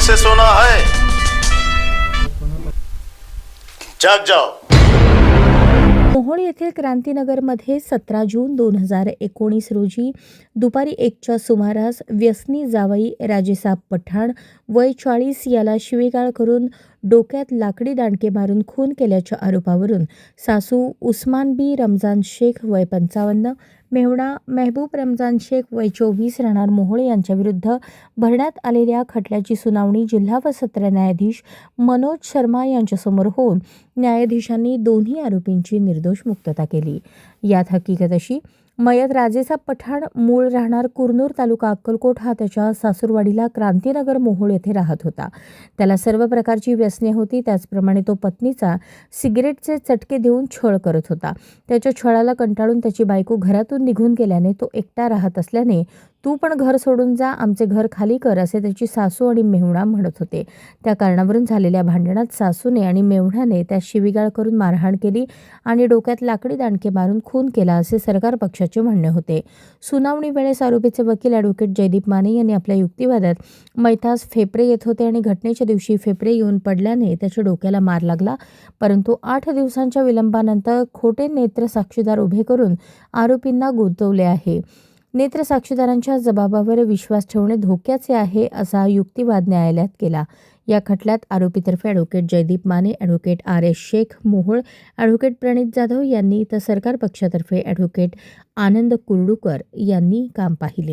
Bank से सोना है, जाग जाओ। मोहोळ येथील क्रांतीनगरमध्ये 17 जून 2019 रोजी दुपारी 1च्या सुमारास व्यसनी जावई राजेसाब पठाण वय 40 याला शिवीगाळ करून डोक्यात लाकडी दांडके मारून खून केल्याच्या आरोपावरून सासू उस्मान बी रमजान शेख वय 55, मेहुणा महबूब रमजान शेख वय 24 राहणार मोहोळ यांच्याविरुद्ध भरण्यात आलेल्या खटल्याची सुनावणी जिल्हा व सत्र न्यायाधीश मनोज शर्मा यांच्यासमोर होऊन न्यायाधीशांनी दोन्ही आरोपींची निर्दोष मुक्तता केली। यात हकीकत अशी, मयत राजेसाब पठाण मूळ राहणार कुरनूर तालुका अक्कलकोट हा त्याच्या सासूरवाडीला क्रांतीनगर मोहोळ येथे राहत होता। त्याला सर्व प्रकारची व्यसने होती, त्याचप्रमाणे तो पत्नीचा सिगरेटचे चटके देऊन छळ करत होता। त्याच्या छळाला कंटाळून त्याची बायको घरातून निघून गेल्याने तो एकटा राहत असल्याने तू पण घर सोडून जा, आमचे घर खाली कर असे त्याची सासू आणि मेहुणा म्हणत होते। त्या कारणावरून झालेल्या भांडणात सासूने आणि मेहुण्याने त्यास शिवीगाळ करून मारहाण केली आणि डोक्यात लाकडी दांडके मारून खून केला असे सरकार पक्षाचे म्हणणे होते। सुनावणी वेळेस आरोपीचे वकील ॲडव्होकेट जयदीप माने यांनी आपल्या युक्तिवादात मैतास फेफरे येत होते आणि घटनेच्या दिवशी फेफरे येऊन पडल्याने त्याच्या डोक्याला मार लागला, परंतु 8 दिवसांच्या विलंबानंतर खोटे नेत्र साक्षीदार उभे करून आरोपींना गुंतवले आहे। नेत्र साक्षीदारांच्या जबाबावर विश्वास ठेवणे धोक्याचे आहे असा युक्तिवाद न्यायालयात केला। या खटल्यात आरोपीतर्फे advocate Jaideep Mane, advocate RS Shaikh Mohol, advocate Pranit Jadhav यांनी तर सरकार पक्षातर्फे ॲडव्होकेट आनंद कुर्डूकर यांनी काम पाहिले।